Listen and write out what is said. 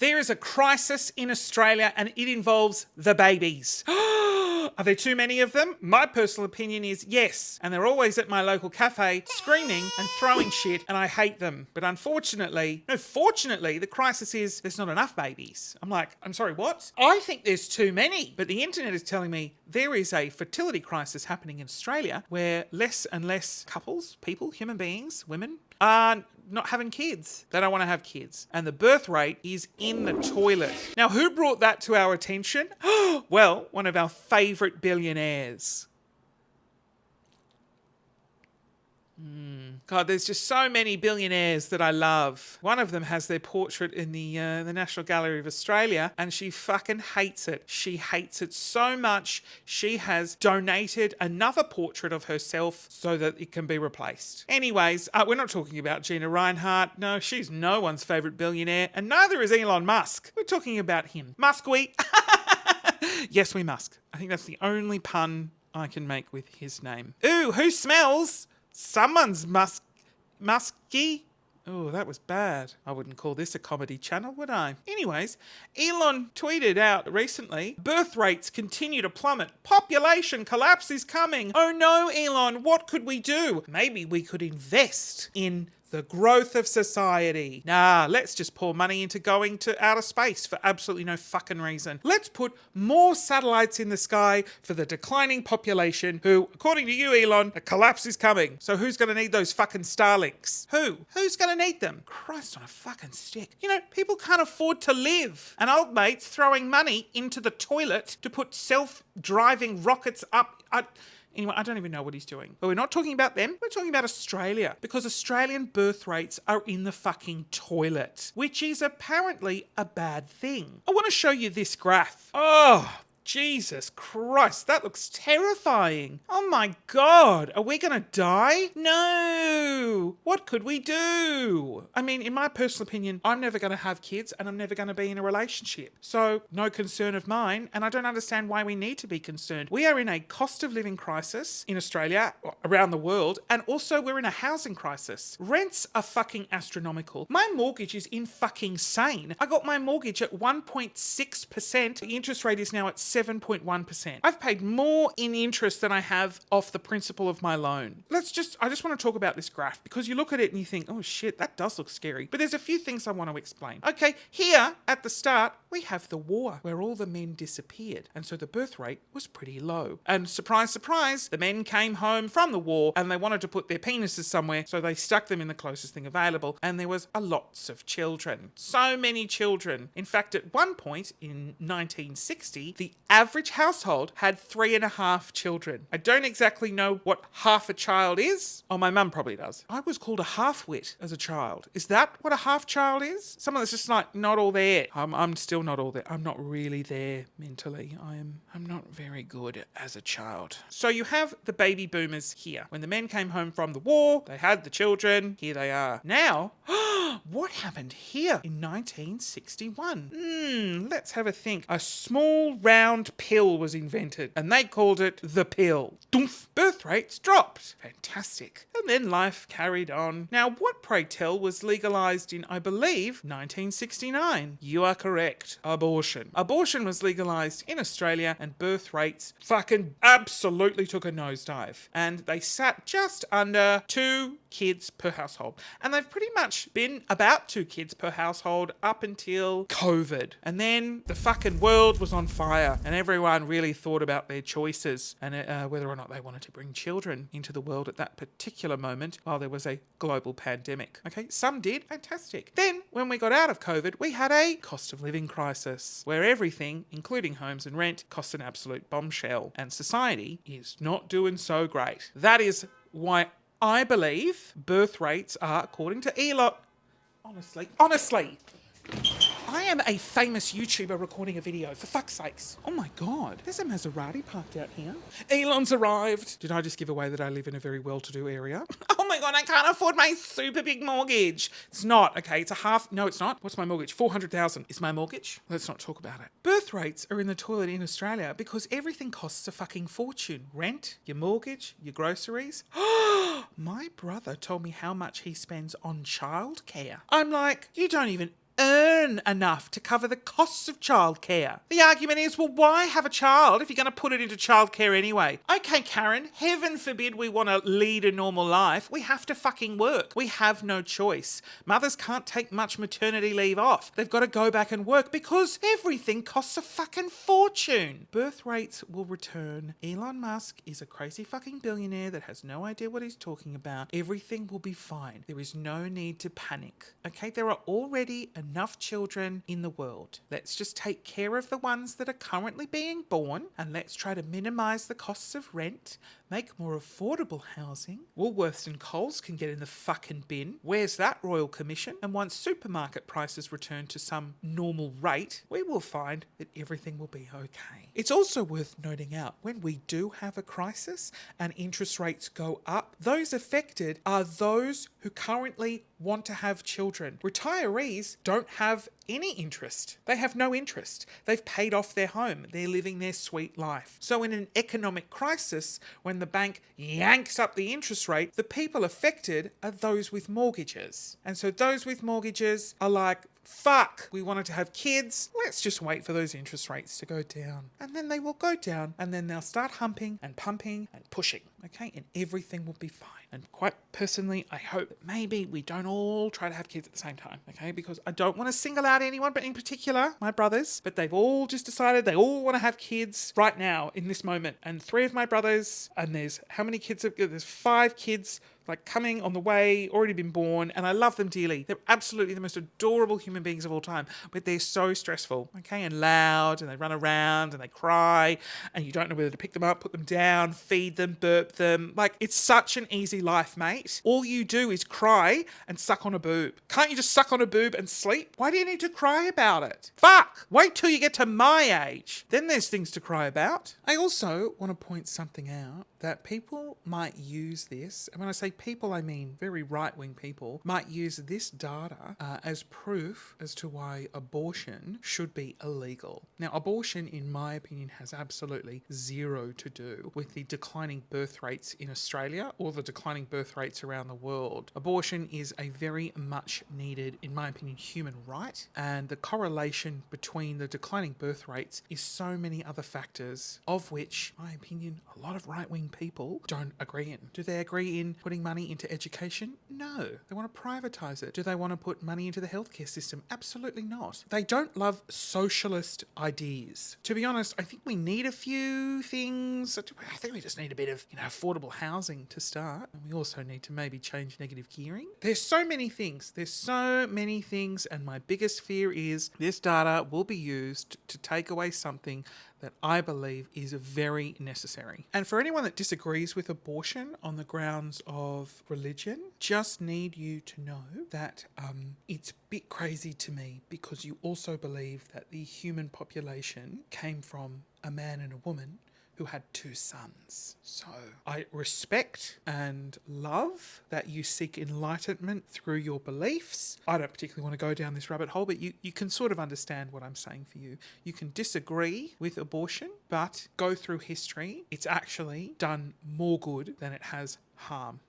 There is a crisis in Australia and it involves the babies. Are there too many of them? My personal opinion is yes. And they're always at my local cafe screaming and throwing shit, and I hate them. But fortunately, the crisis is there's not enough babies. I'm like, I'm sorry, what? I think there's too many. But the internet is telling me there is a fertility crisis happening in Australia where less and less couples, people, human beings, women, are not having kids. They don't want to have kids. And the birth rate is in the toilet. Now, who brought that to our attention? Well, one of our favourite billionaires. God, there's just so many billionaires that I love. One of them has their portrait in the National Gallery of Australia, and she fucking hates it. She hates it so much, she has donated another portrait of herself so that it can be replaced. Anyways, we're not talking about Gina Reinhardt. No, she's no one's favourite billionaire, and neither is Elon Musk. We're talking about him. Musk-we. Yes, we Musk. I think that's the only pun I can make with his name. Ooh, who smells? Someone's musky. Oh, that was bad. I wouldn't call this a comedy channel, would I? Anyways, Elon tweeted out recently, birth rates continue to plummet. Population collapse is coming. Oh no, Elon, what could we do? Maybe we could invest in the growth of society. Nah, let's just pour money into going to outer space for absolutely no fucking reason. Let's put more satellites in the sky for the declining population who, according to you, Elon, a collapse is coming. So who's going to need those fucking Starlinks? Who's going to need them? Christ on a fucking stick. You know, people can't afford to live. An old mate's throwing money into the toilet to put self-driving rockets up. Anyway, I don't even know what he's doing. But we're not talking about them. We're talking about Australia. Because Australian birth rates are in the fucking toilet. Which is apparently a bad thing. I want to show you this graph. Oh, Jesus Christ, that looks terrifying. Oh my God, are we gonna die? No! What could we do? I mean, in my personal opinion, I'm never gonna have kids and I'm never gonna be in a relationship. So, no concern of mine, and I don't understand why we need to be concerned. We are in a cost of living crisis in Australia, around the world, and also we're in a housing crisis. Rents are fucking astronomical. My mortgage is insane. I got my mortgage at 1.6%. The interest rate is now at 7.1%. I've paid more in interest than I have off the principal of my loan. I just want to talk about this graph because you look at it and you think, oh shit, that does look scary. But there's a few things I want to explain. Okay, here at the start, we have the war where all the men disappeared. And so the birth rate was pretty low. And surprise, surprise, the men came home from the war and they wanted to put their penises somewhere. So they stuck them in the closest thing available. And there was lots of children. So many children. In fact, at one point in 1960, the average household had 3.5 children. I don't exactly know what half a child is. Oh, my mum probably does. I was called a half-wit as a child. Is that what a half-child is? Someone that's just like not all there. I'm still not all there. I'm not really there mentally. I'm not very good as a child. So you have the baby boomers here. When the men came home from the war, they had the children. Here they are. Now, what happened here in 1961? Let's have a think. A small round pill was invented and they called it the pill. Doof. Birth rates dropped. Fantastic. And then life carried on. Now, what, pray tell, was legalized in, I believe, 1969? You are correct. Abortion. Abortion was legalized in Australia and birth rates fucking absolutely took a nosedive. And they sat just under 2 kids per household. And they've pretty much been about 2 kids per household up until COVID. And then the fucking world was on fire and everyone really thought about their choices and whether or not they wanted to bring children into the world at that particular moment while there was a global pandemic. Okay, some did. Fantastic. Then, when we got out of COVID, we had a cost of living crisis where everything, including homes and rent, cost an absolute bombshell. And society is not doing so great. That is why I believe birth rates are, according to Elon... Honestly, I am a famous YouTuber recording a video, for fuck's sakes. Oh my God, there's a Maserati parked out here. Elon's arrived. Did I just give away that I live in a very well-to-do area? Oh my God, I can't afford my super big mortgage. It's not, okay, it's a half, no it's not. What's my mortgage? 400,000 is my mortgage. Let's not talk about it. Birth rates are in the toilet in Australia because everything costs a fucking fortune. Rent, your mortgage, your groceries. My brother told me how much he spends on childcare. I'm like, you don't even... earn enough to cover the costs of childcare. The argument is, well, why have a child if you're going to put it into childcare anyway? Okay, Karen, heaven forbid we want to lead a normal life. We have to fucking work. We have no choice. Mothers can't take much maternity leave off. They've got to go back and work because everything costs a fucking fortune. Birth rates will return. Elon Musk is a crazy fucking billionaire that has no idea what he's talking about. Everything will be fine. There is no need to panic. Okay, there are already enough children in the world. Let's just take care of the ones that are currently being born and let's try to minimise the costs of rent, make more affordable housing. Woolworths and Coles can get in the fucking bin. Where's that Royal Commission? And once supermarket prices return to some normal rate, we will find that everything will be okay. It's also worth noting out, when we do have a crisis and interest rates go up, those affected are those who currently want to have children. Retirees don't have any interest. They have no interest. They've paid off their home. They're living their sweet life. So in an economic crisis, when the bank yanks up the interest rate, the people affected are those with mortgages. And so those with mortgages are like, fuck, we wanted to have kids. Let's just wait for those interest rates to go down. And then they will go down and then they'll start humping and pumping and pushing. Okay, and everything will be fine. And quite personally, I hope that maybe we don't all try to have kids at the same time, okay? Because I don't want to single out anyone, but in particular, my brothers. But they've all just decided they all want to have kids right now, in this moment. And 3 of my brothers, and there's how many kids? There's 5 kids like coming on the way, already been born, and I love them dearly. They're absolutely the most adorable human beings of all time, but they're so stressful, okay, and loud, and they run around, and they cry, and you don't know whether to pick them up, put them down, feed them, burp them. Like, it's such an easy life, mate. All you do is cry and suck on a boob. Can't you just suck on a boob and sleep? Why do you need to cry about it? Fuck! Wait till you get to my age. Then there's things to cry about. I also want to point something out, that people might use this, and when I say people, I mean very right-wing people, might use this data as proof as to why abortion should be illegal. Now, abortion, in my opinion, has absolutely zero to do with the declining birth rates in Australia or the declining birth rates around the world. Abortion is a very much needed, in my opinion, human right, and the correlation between the declining birth rates is so many other factors, of which, in my opinion, a lot of right-wing people don't agree in. Do they agree in putting money into education? No. They want to privatise it. Do they want to put money into the healthcare system? Absolutely not. They don't love socialist ideas. To be honest, I think we need a few things. I think we just need a bit of, affordable housing to start. And we also need to maybe change negative gearing. There's so many things. And my biggest fear is this data will be used to take away something that I believe is very necessary. And for anyone that disagrees with abortion on the grounds of religion, just need you to know that it's a bit crazy to me, because you also believe that the human population came from a man and a woman who had 2 sons. So I respect and love that you seek enlightenment through your beliefs. I don't particularly want to go down this rabbit hole, but you can sort of understand what I'm saying for you. You can disagree with abortion, but go through history. It's actually done more good than it has harm.